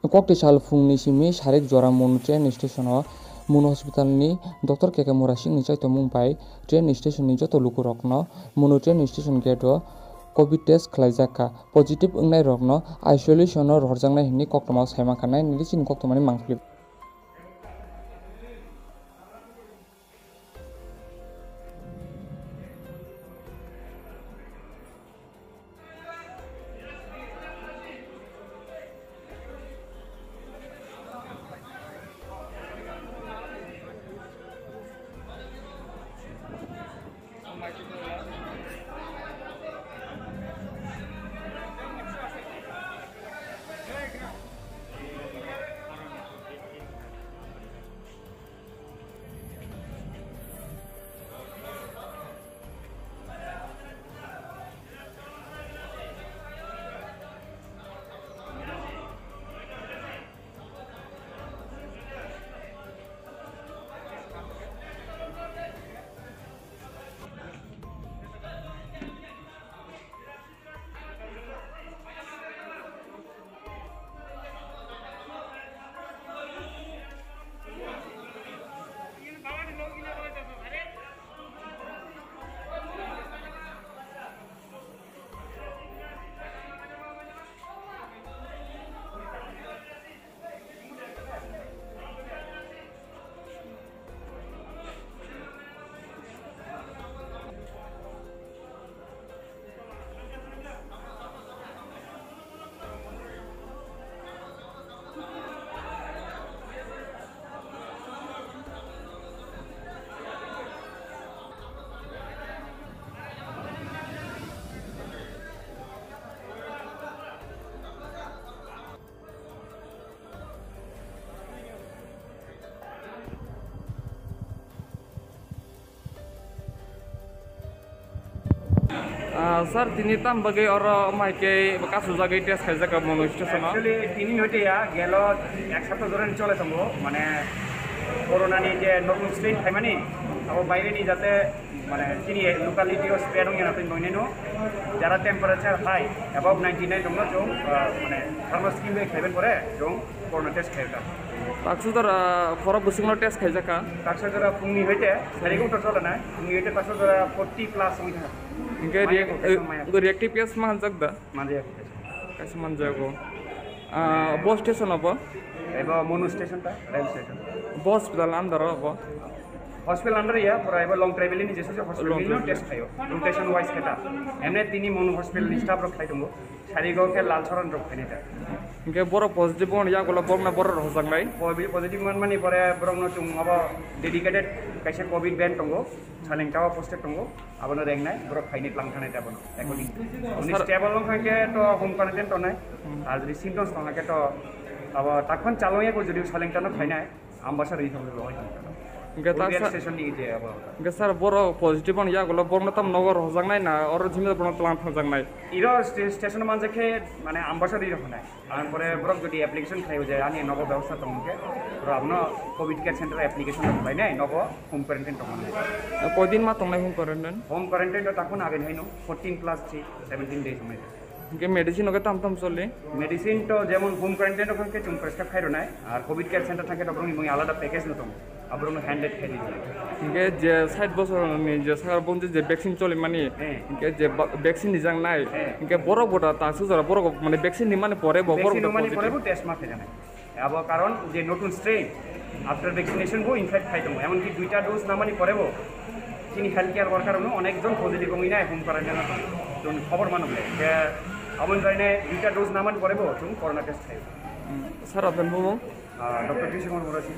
Kokti sal fungni simi sarik jora mun train station o mun hospital ni Dr. K.K. Murasing ni chaito mungpai train station ni joto lukurokno mun train station gate o COVID test khlaijaka positive wngnai rokno isolation o rorjangnai hini koktoma saimankanai ni sin koktomani mangpili. Sir, tini tam bagai orang maike bekas sudah gay test kerja ke Mono Station. Actually, tini hote ya, gelo ek sapta ধরে চলে থাকবো মানে corona নিয়ে যে নতুন strain হয় মানে আবার বাইরে নিয়ে যাতে মানে তিনি লোকালিটিও স্প্রেড হয়ে না তুই নইনেনো যারা টেম্পারেচার হাই অ্যাবাভ 99 দङ जों মানে ফার্মাসিস্ট কে খাইবেন পরে जों করোনা টেস্ট খাইতা তাকসুদার ফর বুসিংনো টেস্ট খাইজাকা তাকসুদার ফুংনি হইতে সারিগো তো চলে না ফুংনি হইতে তাকসুদার 40 প্লাস হইতা ইনকে রিঅ্যাক্টিভ কেস মান জাগদা মাঝে কাছে মান যাগো বস স্টেশন অব এবা মনু স্টেশনটা rail station boss hospital under of hospital under या पूरा एबो लॉन्ग ट्रैवलिंग जैसे हॉस्पिटल नो टेस्ट खायो रोटेशन वाइज केटा एमने तिनी मनु हॉस्पिटल स्टाफ रख खाइ दंगो सारिगाव के लालचरन रख खाइनेटा इनके बरो पॉजिटिव बन या गला बरना बरो रजंगनाय पॉजिटिव माने परे ब्रंनो चुं अब डेडिकेटेड कैसे कोविड बैन दंगो सालेंटाव पोस्टेड दंगो आबनो रेंगनाय बरो खाइने लांथानाय दाबनो एकदिन उनि स्टेबल लं खाके तो होम क्वारंटाइन तो नाय आर जदि सिम्पटम्स थाके तो अब ताखन चालंगे को जदि सालेंटानो खाइनाय आम्बासार रिथमले लय Gesar boro positif on ya golo borno tam nogor hojangnai na or jimida borno tlang thanjangnai iro station manjake mane ambassador iro honai আর পরে ব্রক যদি অ্যাপ্লিকেশন খাইও যায় আনি নব ব্যবস্থা তমকে আর আপনো কোভিড কেয়ার সেন্টার অ্যাপ্লিকেশন হয় নাই নব হোম কোয়ারেন্টাইন তখন কয়দিন মা তংলাই হোম কোয়ারেন্টাইন তখন আগে হইনো 14 প্লাস 3 17 ডেজ সময় के मेडिसिन ओके तम तम चले मेडिसिन तो जेमन होम क्वारेंटाइन ओखान के चुम प्रेसक्राइब खाइरो नाय আর কোভিড কেয়ার সেন্টার থাকে তখন মই আলাদা প্যাকেজ নতম আবরং হ্যান্ডেড খাই দিই के जे 60 বছর নি যে সার বন্ধু যে ভ্যাকসিন চলে মানে के যে ভ্যাকসিন নিজাং নাই के বড় বড় তা সুজরা বড় মানে ভ্যাকসিন নি মানে পরে বড় মানে পরে টেস্ট মা খেতে নাই আবার কারণ যে নতুন স্ট্রেন আফটার ভ্যাকসিনেশন গো ইনফেক্ট খাই দম এমন কি দুইটা ডোজ না মানে পরে তিনি হেলথ কেয়ার ওয়ার্কার অনেকজন পজিটিভ কমি নাই হোম কোয়ারেন্টাইন খবর মানবে যে আমন জানে দুইটা ডোজ নামান পরে তুমি করোনা টেস্ট খাইও স্যার আপনার ডক্টর কৃষ্ণ কুমার মুরাসি